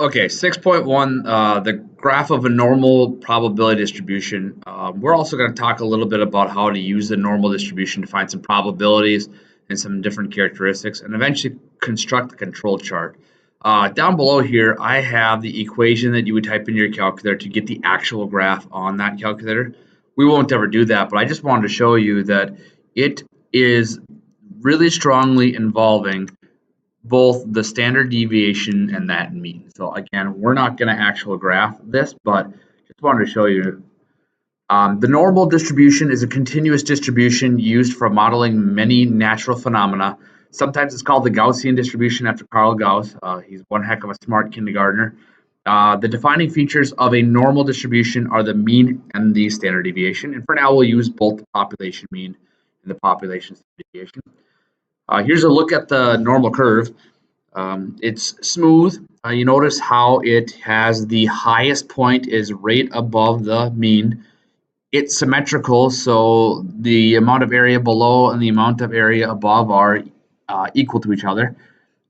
Okay, 6.1, the graph of a normal probability distribution. We're also going to talk a little bit about how to use the normal distribution to find some probabilities and some different characteristics, and eventually construct the control chart. Down below here, I have the equation that you would type in your calculator to get the actual graph on that calculator. We won't ever do that, but I just wanted to show you that it is really strongly involving both the standard deviation and that mean. So again, we're not going to actual graph this, but just wanted to show you. The normal distribution is a continuous distribution used for modeling many natural phenomena. Sometimes it's called the Gaussian distribution after Carl Gauss. He's one heck of a smart kindergartner. The defining features of a normal distribution are the mean and the standard deviation. And for now, we'll use both the population mean and the population standard deviation. Here's a look at the normal curve. It's smooth. You notice how it has the highest point is right above the mean. It's symmetrical, so the amount of area below and the amount of area above are equal to each other.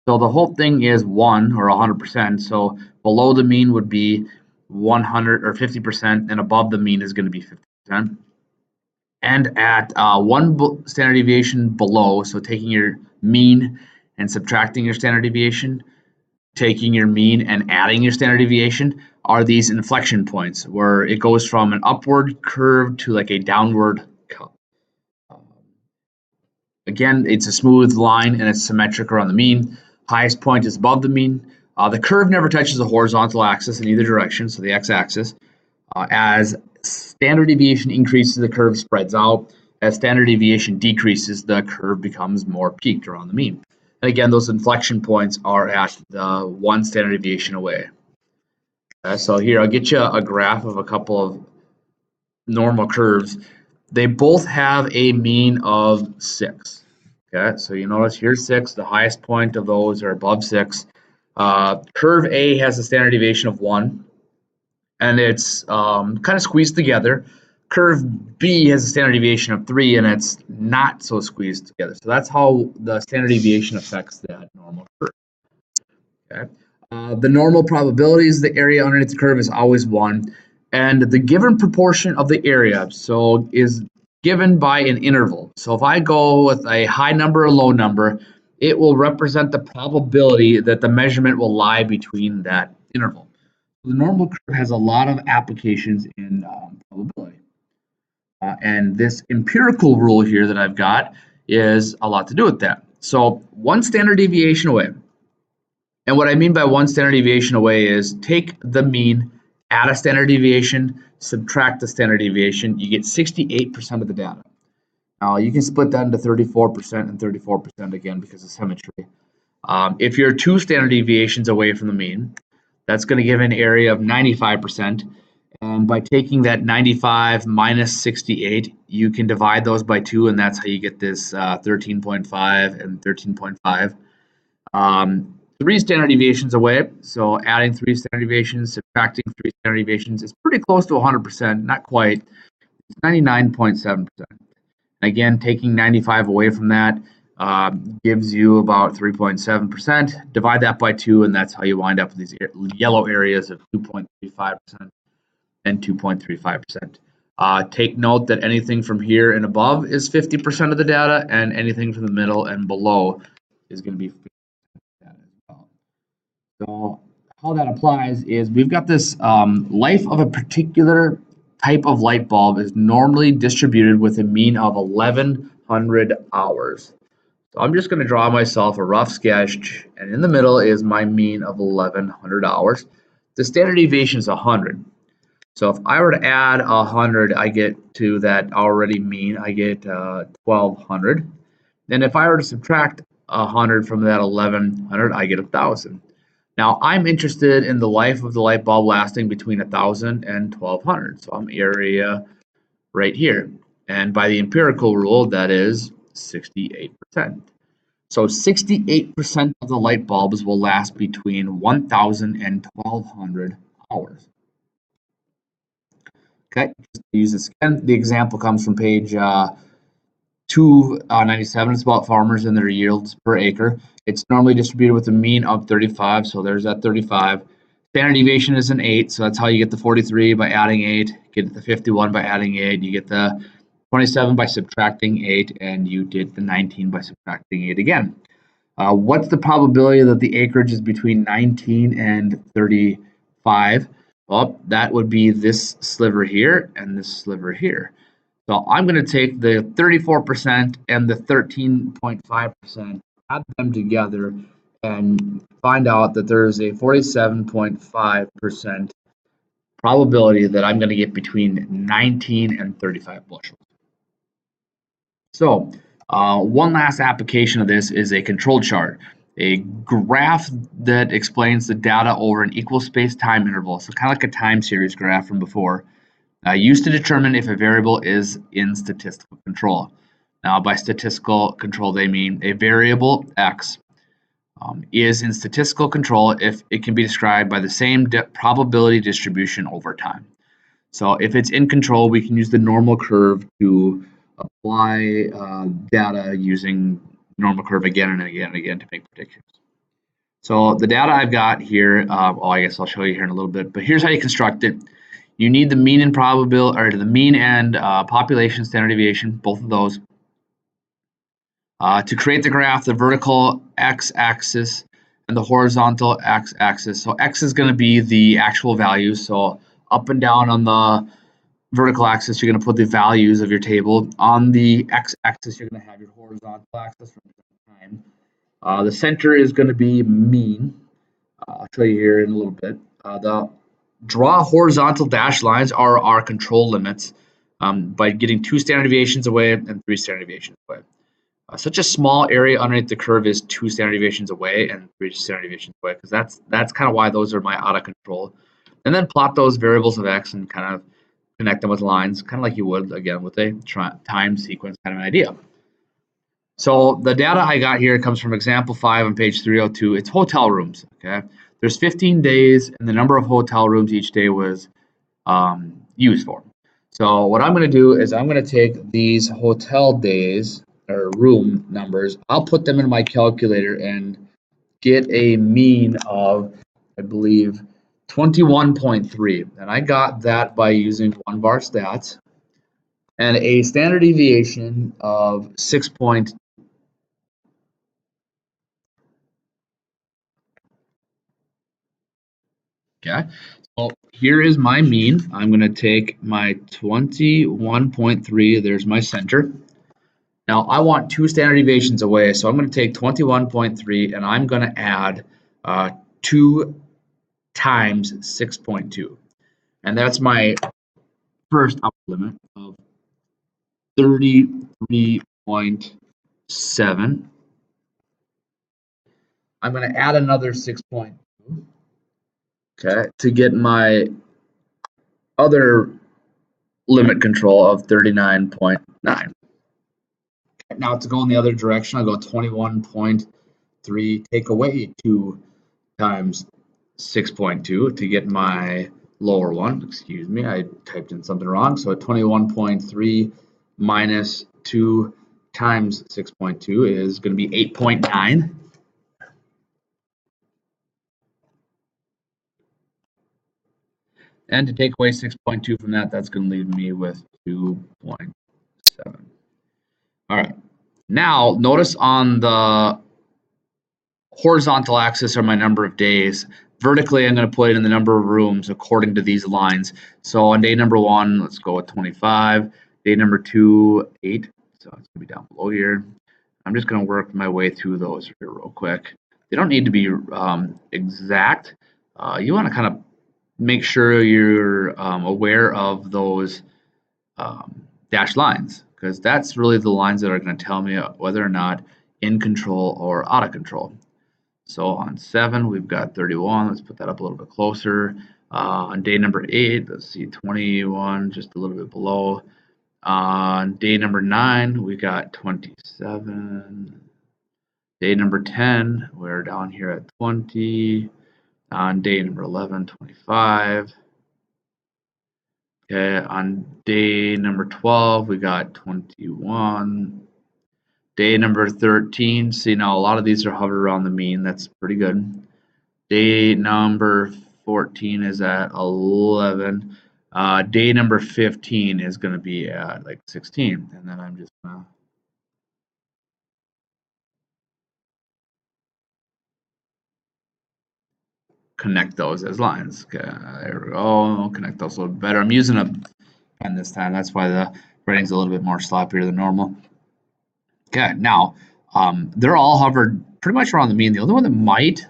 So the whole thing is 1 or 100%. So below the mean would be 100 or 50%, and above the mean is going to be 50%. And at one standard deviation below, so taking your mean and subtracting your standard deviation, taking your mean and adding your standard deviation, are these inflection points where it goes from an upward curve to like a downward curve. Again, it's a smooth line and it's symmetric around the mean. Highest point is above the mean. The curve never touches the horizontal axis in either direction, so the x-axis. As standard deviation increases, the curve spreads out. As standard deviation decreases, the curve becomes more peaked around the mean. And again, those inflection points are at the 1 standard deviation away. So here, I'll get you a graph of a couple of normal curves. They both have a mean of 6. Okay, so you notice here's 6. The highest point of those are above 6. Curve A has a standard deviation of 1. And it's kind of squeezed together. Curve B has a standard deviation of 3, and it's not so squeezed together. So that's how the standard deviation affects that normal curve. Okay. The normal probability is the area underneath the curve is always 1, and the given proportion of the area so is given by an interval. So if I go with a high number or low number, it will represent the probability that the measurement will lie between that interval. The normal curve has a lot of applications in probability. And this empirical rule here that I've got is a lot to do with that. So 1 standard deviation away. And what I mean by 1 standard deviation away is take the mean, add a standard deviation, subtract the standard deviation, you get 68% of the data. Now you can split that into 34% and 34% again because of symmetry. If you're 2 standard deviations away from the mean, that's going to give an area of 95%. And by taking that 95 minus 68, you can divide those by 2, and that's how you get this 13.5 and 13.5. 3 standard deviations away, so adding 3 standard deviations, subtracting 3 standard deviations is pretty close to 100%, not quite. It's 99.7%. Again, taking 95 away from that gives you about 3.7%. Divide that by 2, and that's how you wind up with these yellow areas of 2.35% and 2.35%. Take note that anything from here and above is 50% of the data, and anything from the middle and below is going to be 50% of the data as well. So how that applies is we've got this life of a particular type of light bulb is normally distributed with a mean of 1100 hours. So I'm just going to draw myself a rough sketch, and in the middle is my mean of 1100 hours. The standard deviation is 100. So if I were to add 100, I get to that already mean, I get 1200. Then if I were to subtract 100 from that 1100, I get 1000. Now I'm interested in the life of the light bulb lasting between 1000 and 1200. So I'm area right here. And by the empirical rule, that is 68%. So 68% of the light bulbs will last between 1000 and 1200 hours. Okay, just to use this again, the example comes from page 297. It's about farmers and their yields per acre. It's normally distributed with a mean of 35, so there's that 35. Standard deviation is an 8, so that's how you get the 43 by adding 8, get the 51 by adding 8, you get the 27 by subtracting 8, and you did the 19 by subtracting 8 again. What's the probability that the acreage is between 19 and 35? Well, that would be this sliver here and this sliver here. So I'm going to take the 34% and the 13.5%, add them together, and find out that there's a 47.5% probability that I'm going to get between 19 and 35 bushels. So one last application of this is a control chart, a graph that explains the data over an equal space time interval. So kind of like a time series graph from before, used to determine if a variable is in statistical control. Now by statistical control, they mean a variable x is in statistical control if it can be described by the same probability distribution over time. So if it's in control, we can use the normal curve to apply data using normal curve again and again and again to make predictions. So the data I've got here, I guess I'll show you here in a little bit, but here's how you construct it. You need the mean and probability, or the mean and population standard deviation, both of those. To create the graph, the vertical x-axis and the horizontal x-axis. So x is going to be the actual values. So up and down on the vertical axis, you're going to put the values of your table. On the x-axis, you're going to have your horizontal axis from time. The center is going to be mean. I'll show you here in a little bit. The draw horizontal dashed lines are our control limits by getting 2 standard deviations away and 3 standard deviations away. Such a small area underneath the curve is 2 standard deviations away and 3 standard deviations away, because that's kind of why those are my out of control. And then plot those variables of x and kind of connect them with lines, kind of like you would, again, with a time sequence kind of an idea. So the data I got here comes from example 5 on page 302. It's hotel rooms, okay? There's 15 days, and the number of hotel rooms each day was used for. So what I'm going to do is I'm going to take these hotel days, or room numbers, I'll put them in my calculator and get a mean of, I believe, 21.3. And I got that by using one bar stats and a standard deviation of 6.2. Okay, so here is my mean. I'm going to take my 21.3, there's my center. Now I want 2 standard deviations away, so I'm going to take 21.3 and I'm going to add 2 times 6.2. And that's my first upper limit of 33.7. I'm going to add another 6.2, okay, to get my other limit control of 39.9. Now to go in the other direction, I'll go 21.3, take away 2 times 6.2 to get my lower one. Excuse me, I typed in something wrong. So 21.3 minus 2 times 6.2 is going to be 8.9. And to take away 6.2 from that, that's going to leave me with 2.7. All right. Now, notice on the horizontal axis are my number of days. Vertically, I'm going to put in the number of rooms according to these lines. So on day number 1, let's go with 25. Day number 2, 8. So it's going to be down below here. I'm just going to work my way through those here real quick. They don't need to be exact. You want to kind of make sure you're aware of those dashed lines, because that's really the lines that are going to tell me whether or not in control or out of control. So on 7, we've got 31. Let's put that up a little bit closer. On day number 8, let's see, 21, just a little bit below. On day number 9, we got 27. Day number 10, we're down here at 20. On day number 11, 25. Okay, on day number 12, we got 21. Day number 13, see now a lot of these are hovered around the mean. That's pretty good. Day number 14 is at 11. Day number 15 is going to be at like 16. And then I'm just going to connect those as lines. Okay, there we go. Connect those a little better. I'm using a pen this time. That's why the writing's a little bit more sloppier than normal. Okay, now they're all hovered pretty much around the mean. The only one that might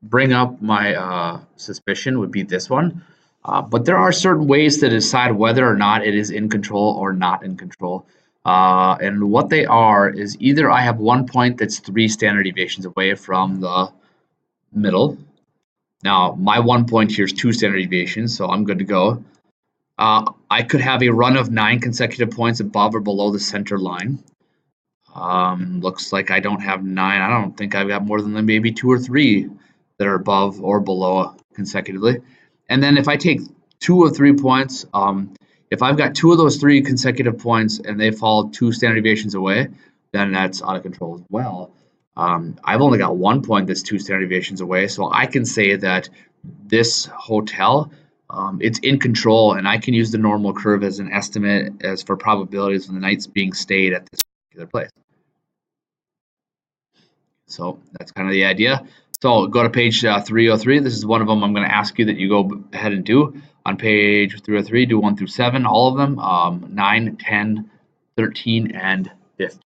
bring up my suspicion would be this one. But there are certain ways to decide whether or not it is in control or not in control. And what they are is either I have 1 point that's 3 standard deviations away from the middle. Now, my 1 point here is 2 standard deviations, so I'm good to go. I could have a run of 9 consecutive points above or below the center line. Looks like I don't have 9. I don't think I've got more than maybe 2 or 3 that are above or below consecutively. And then if I take 2 or 3 points, if I've got 2 of those 3 consecutive points and they fall 2 standard deviations away, then that's out of control as well. I've only got 1 point that's 2 standard deviations away, so I can say that this hotel, it's in control, and I can use the normal curve as an estimate as for probabilities of the nights being stayed at this particular place. So that's kind of the idea. So go to page 303. This is one of them I'm going to ask you that you go ahead and do. On page 303, do 1 through 7, all of them, 9, 10, 13, and 15.